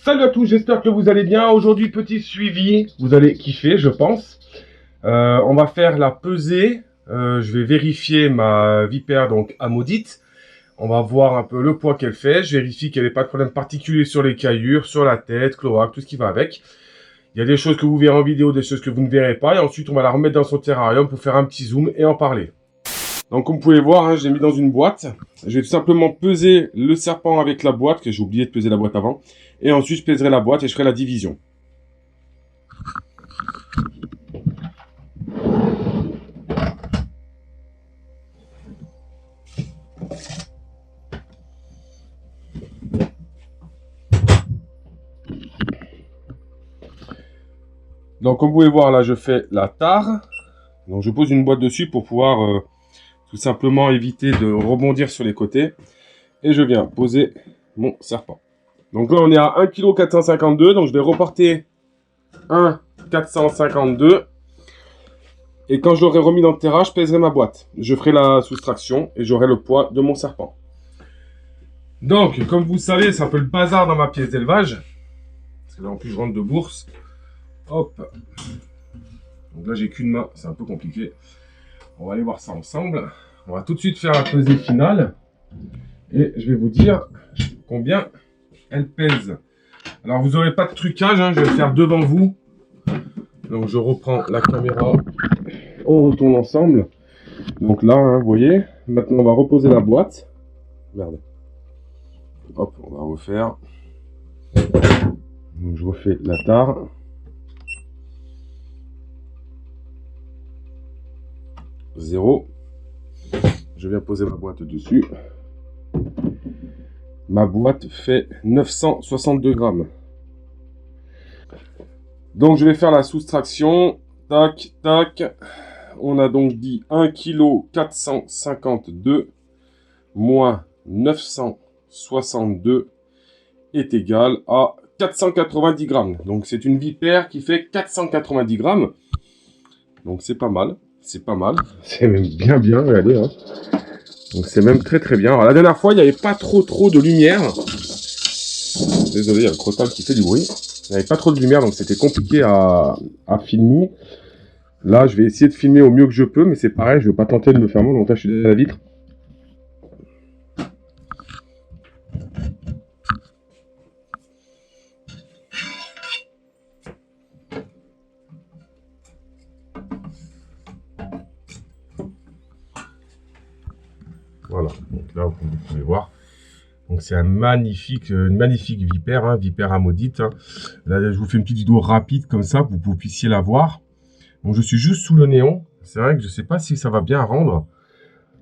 Salut à tous, j'espère que vous allez bien. Aujourd'hui, petit suivi, vous allez kiffer, je pense. On va faire la pesée. Je vais vérifier ma vipère donc Amodite. On va voir un peu le poids qu'elle fait. Je vérifie qu'elle n'ait pas de problème particulier sur les caillures, sur la tête, cloaque, tout ce qui va avec. Il y a des choses que vous verrez en vidéo, des choses que vous ne verrez pas. Et ensuite, on va la remettre dans son terrarium pour faire un petit zoom et en parler. Donc, comme vous pouvez voir, hein, je l'ai mis dans une boîte. Je vais tout simplement peser le serpent avec la boîte, que j'ai oublié de peser la boîte avant. Et ensuite, je pèserai la boîte et je ferai la division. Donc, comme vous pouvez voir, là, je fais la tare. Donc, je pose une boîte dessus pour pouvoir tout simplement éviter de rebondir sur les côtés. Et je viens poser mon serpent. Donc là, on est à 1,452 kg. Donc, je vais reporter 1,452 kg. Et quand je l'aurai remis dans le terrain, je pèserai ma boîte. Je ferai la soustraction et j'aurai le poids de mon serpent. Donc, comme vous savez, c'est un peu le bazar dans ma pièce d'élevage. Parce que là, en plus, je rentre de bourse. Hop. Donc là, j'ai qu'une main. C'est un peu compliqué. On va aller voir ça ensemble. On va tout de suite faire la pesée finale. Et je vais vous dire combien elle pèse. Alors, vous n'aurez pas de trucage. Hein, je vais le faire devant vous. Donc, je reprends la caméra. On retourne ensemble. Donc là, hein, vous voyez. Maintenant, on va reposer la boîte. Merde. Hop, on va refaire. Donc, je refais la tare. Zéro. Je viens poser ma boîte dessus. Ma boîte fait 962 grammes. Donc je vais faire la soustraction. Tac, tac. On a donc dit 1,452 kg moins 962 est égal à 490 grammes. Donc c'est une vipère qui fait 490 grammes. Donc c'est pas mal. C'est pas mal. C'est même bien, regardez. Hein. Donc c'est même très bien. Alors, la dernière fois, il n'y avait pas trop de lumière. Désolé, il y a le crottal qui fait du bruit. Il n'y avait pas trop de lumière, donc c'était compliqué à filmer. Là, je vais essayer de filmer au mieux que je peux, mais c'est pareil, je ne vais pas tenter de me faire mal. Donc là, je suis derrière la vitre. Voilà, donc là vous pouvez voir. Donc c'est une magnifique vipère, hein, vipère Amodite. Hein. Là je vous fais une petite vidéo rapide comme ça pour que vous puissiez la voir. Donc je suis juste sous le néon. C'est vrai que je ne sais pas si ça va bien rendre.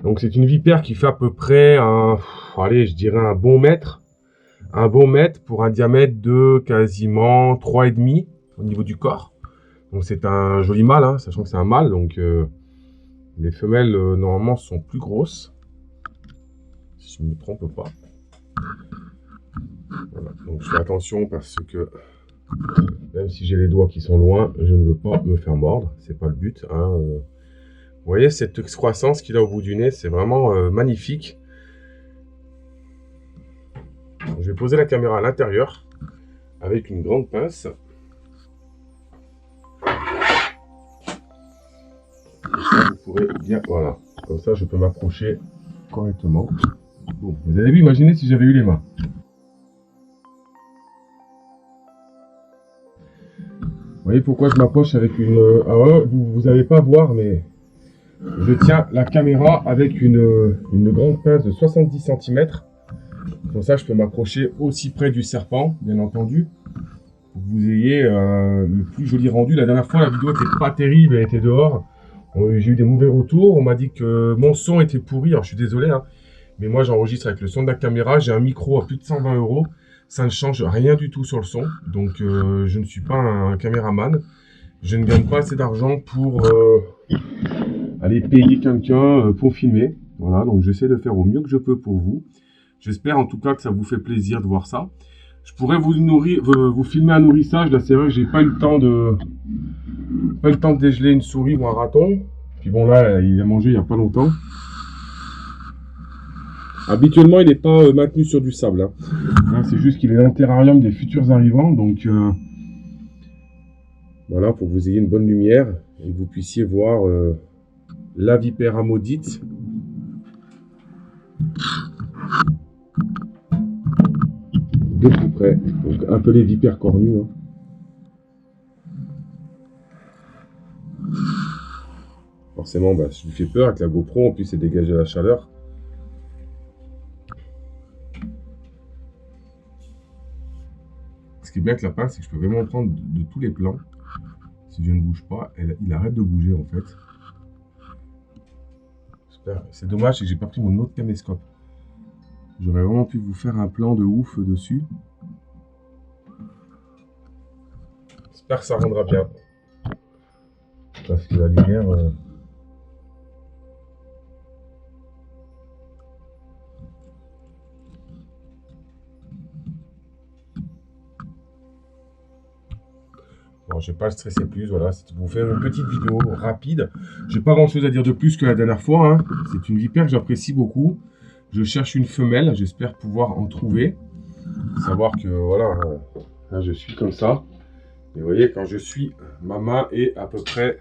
Donc c'est une vipère qui fait à peu près allez, je dirais un bon mètre. Un bon mètre pour un diamètre de quasiment 3,5 au niveau du corps. Donc c'est un joli mâle, hein, sachant que c'est un mâle. Donc les femelles normalement sont plus grosses. Si je ne me trompe pas. Voilà. Donc je fais attention parce que même si j'ai les doigts qui sont loin, je ne veux pas me faire mordre. C'est pas le but. Hein. Vous voyez cette excroissance qu'il a au bout du nez, c'est vraiment magnifique. Je vais poser la caméra à l'intérieur avec une grande pince. Comme ça, vous pourrez bien. Voilà. Comme ça, je peux m'approcher correctement. Bon, vous avez vu, imaginez si j'avais eu les mains. Vous voyez pourquoi je m'approche avec une... Alors vous n'allez pas voir, mais je tiens la caméra avec une grande pince de 70 cm. Comme ça, je peux m'approcher aussi près du serpent, bien entendu. Pour que vous ayez le plus joli rendu. La dernière fois, la vidéo n'était pas terrible, elle était dehors. J'ai eu des mauvais retours. On m'a dit que mon son était pourri. Alors, je suis désolé, hein. Mais moi, j'enregistre avec le son de la caméra. J'ai un micro à plus de 120 €. Ça ne change rien du tout sur le son. Donc, je ne suis pas un caméraman. Je ne gagne pas assez d'argent pour aller payer quelqu'un pour filmer. Voilà, donc j'essaie de faire au mieux que je peux pour vous. J'espère en tout cas que ça vous fait plaisir de voir ça. Je pourrais vous filmer un nourrissage. Là, c'est vrai que j'ai pas eu le temps de dégeler une souris ou un raton. Puis bon, là, il a mangé il n'y a pas longtemps. Habituellement, il n'est pas maintenu sur du sable. Hein. Là, c'est juste qu'il est dans le terrarium des futurs arrivants. Donc, voilà, pour que vous ayez une bonne lumière et que vous puissiez voir la vipère maudite. De plus près. Donc, un peu les vipères cornues. Hein. Forcément, bah, je lui fais peur avec la GoPro. En plus, c'est dégagé la chaleur. Ce qui est bien avec la pince, c'est que je peux vraiment prendre de tous les plans. Si je ne bouge pas, il arrête de bouger en fait. C'est dommage, c'est que j'ai pas pris mon autre caméscope. J'aurais vraiment pu vous faire un plan de ouf dessus. J'espère que ça rendra bien. Parce que la lumière... Bon, je ne vais pas le stresser plus, voilà, c'est pour vous faire une petite vidéo rapide. Je n'ai pas grand chose à dire de plus que la dernière fois. Hein. C'est une vipère que j'apprécie beaucoup. Je cherche une femelle, j'espère pouvoir en trouver. Savoir que voilà, là, je suis comme ça. Et vous voyez, quand je suis, ma main est à peu près,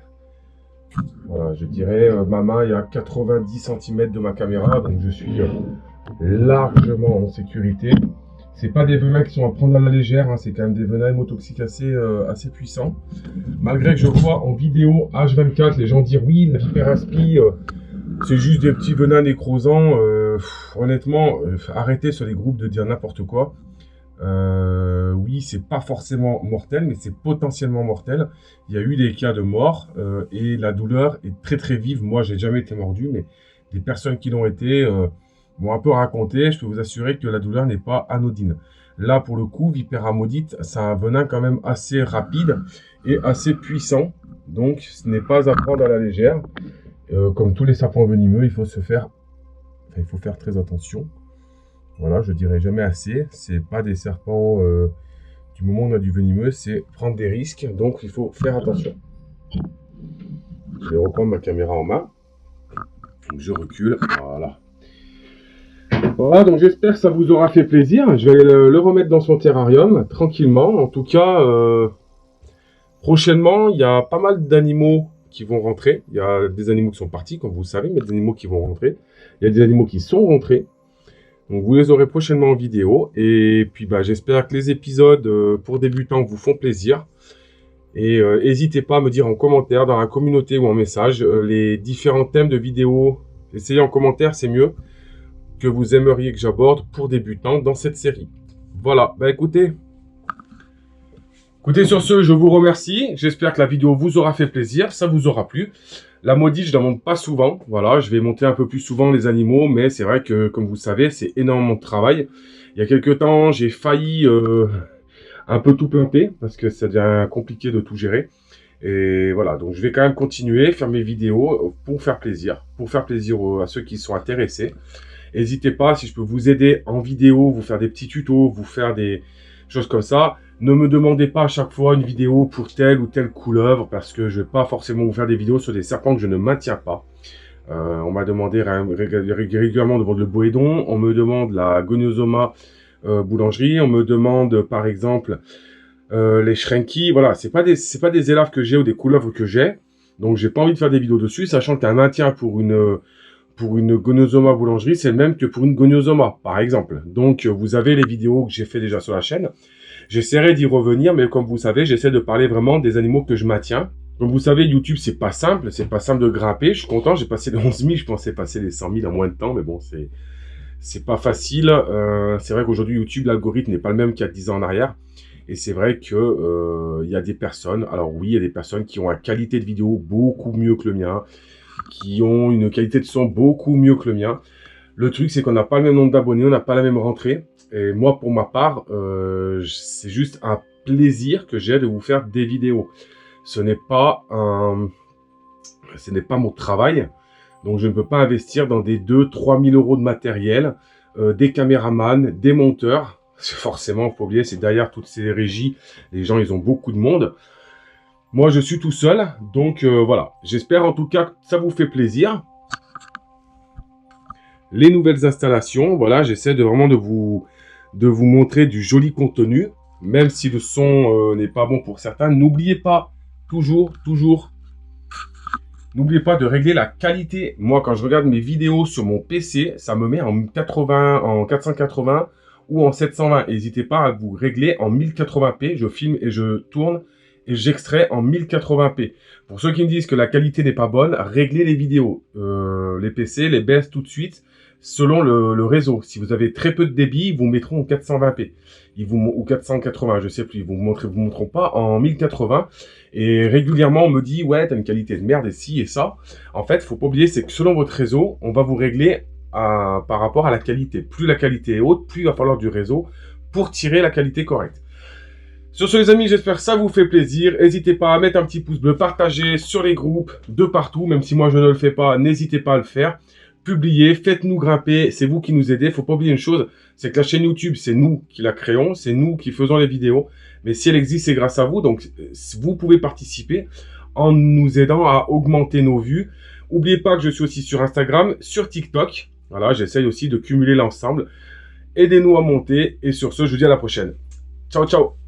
voilà, je dirais, ma main est à 90 cm de ma caméra. Donc je suis largement en sécurité. C'est pas des venins qui sont à prendre à la légère, hein, c'est quand même des venins hémotoxiques assez puissants. Malgré que je vois en vidéo H24 les gens dire oui, la vipère aspi, c'est juste des petits venins nécrosants. Honnêtement, arrêtez sur les groupes de dire n'importe quoi. Oui, c'est pas forcément mortel, mais c'est potentiellement mortel. Il y a eu des cas de mort et la douleur est très très vive. Moi, j'ai jamais été mordu, mais des personnes qui l'ont été... m'ont un peu raconté, je peux vous assurer que la douleur n'est pas anodine. Là, pour le coup, vipère maudite, c'est un venin quand même assez rapide et assez puissant. Donc, ce n'est pas à prendre à la légère. Comme tous les serpents venimeux, il faut faire très attention. Voilà, je dirais jamais assez. C'est pas des serpents, du moment où on a du venimeux, c'est prendre des risques. Donc, il faut faire attention. Je vais reprendre ma caméra en main. Donc, je recule. Voilà. Voilà, donc j'espère que ça vous aura fait plaisir. Je vais le remettre dans son terrarium, tranquillement. En tout cas, prochainement, il y a pas mal d'animaux qui vont rentrer. Il y a des animaux qui sont partis, comme vous le savez, mais des animaux qui vont rentrer. Il y a des animaux qui sont rentrés. Donc vous les aurez prochainement en vidéo. Et puis bah, j'espère que les épisodes pour débutants vous font plaisir. Et n'hésitez pas à me dire en commentaire, dans la communauté ou en message, les différents thèmes de vidéos. Essayez en commentaire, c'est mieux, que vous aimeriez que j'aborde pour débutants dans cette série. Voilà, bah écoutez sur ce, je vous remercie. J'espère que la vidéo vous aura fait plaisir, ça vous aura plu. La maudite, je ne la monte pas souvent. Voilà, je vais monter un peu plus souvent les animaux, mais c'est vrai que, comme vous savez, c'est énormément de travail. Il y a quelques temps, j'ai failli un peu tout planter, parce que ça devient compliqué de tout gérer. Et voilà, donc je vais quand même continuer, faire mes vidéos pour faire plaisir à ceux qui sont intéressés. N'hésitez pas, si je peux vous aider en vidéo, vous faire des petits tutos, vous faire des choses comme ça. Ne me demandez pas à chaque fois une vidéo pour telle ou telle couleuvre, parce que je ne vais pas forcément vous faire des vidéos sur des serpents que je ne maintiens pas. On m'a demandé régulièrement de vendre le boédon, on me demande la goniosoma boulangerie, on me demande par exemple les shrinky. Voilà, c'est pas des élèves que j'ai ou des couleuvres que j'ai. Donc j'ai pas envie de faire des vidéos dessus, sachant qu'un maintien pour une goniosoma boulangerie, c'est le même que pour une goniosoma, par exemple. Donc, vous avez les vidéos que j'ai fait déjà sur la chaîne. J'essaierai d'y revenir, mais comme vous savez, j'essaie de parler vraiment des animaux que je maintiens. Comme vous savez, YouTube, c'est pas simple de grimper. Je suis content, j'ai passé les 11 000, je pensais passer les 100 000 en moins de temps, mais bon, c'est pas facile. C'est vrai qu'aujourd'hui, YouTube, l'algorithme n'est pas le même qu'il y a 10 ans en arrière. Et c'est vrai que il y a des personnes, alors oui, il y a des personnes qui ont une qualité de vidéo beaucoup mieux que le mien, qui ont une qualité de son beaucoup mieux que le mien. Le truc, c'est qu'on n'a pas le même nombre d'abonnés, on n'a pas la même rentrée. Et moi, pour ma part, c'est juste un plaisir que j'ai de vous faire des vidéos. Ce n'est pas mon travail. Donc, je ne peux pas investir dans des 2-3 000 euros de matériel, des caméramans, des monteurs. Forcément, il faut oublier, c'est derrière toutes ces régies. Les gens, ils ont beaucoup de monde. Moi, je suis tout seul, donc voilà. J'espère en tout cas que ça vous fait plaisir. les nouvelles installations. Voilà, j'essaie de vraiment de vous montrer du joli contenu, même si le son n'est pas bon pour certains. N'oubliez pas, n'oubliez pas de régler la qualité. Moi, quand je regarde mes vidéos sur mon PC, ça me met en 80, en 480 ou en 720. N'hésitez pas à vous régler en 1080p. Je filme et je tourne et j'extrais en 1080p. Pour ceux qui me disent que la qualité n'est pas bonne, réglez les vidéos. Les PC les baissent tout de suite selon le réseau. Si vous avez très peu de débit, ils vous mettront en 420p. Ou 480, je sais plus. Ils vous montreront pas en 1080. Et régulièrement, on me dit, ouais, t'as une qualité de merde et ci et ça. En fait, faut pas oublier, c'est que selon votre réseau, on va vous régler par rapport à la qualité. Plus la qualité est haute, plus il va falloir du réseau pour tirer la qualité correcte. Sur ce les amis, j'espère que ça vous fait plaisir. N'hésitez pas à mettre un petit pouce bleu, partager sur les groupes, de partout. Même si moi je ne le fais pas, n'hésitez pas à le faire. Publiez, faites-nous grimper, c'est vous qui nous aidez. Faut pas oublier une chose, c'est que la chaîne YouTube, c'est nous qui la créons, c'est nous qui faisons les vidéos. Mais si elle existe, c'est grâce à vous. Donc, vous pouvez participer en nous aidant à augmenter nos vues. N'oubliez pas que je suis aussi sur Instagram, sur TikTok. Voilà, j'essaye aussi de cumuler l'ensemble. Aidez-nous à monter. Et sur ce, je vous dis à la prochaine. Ciao, ciao!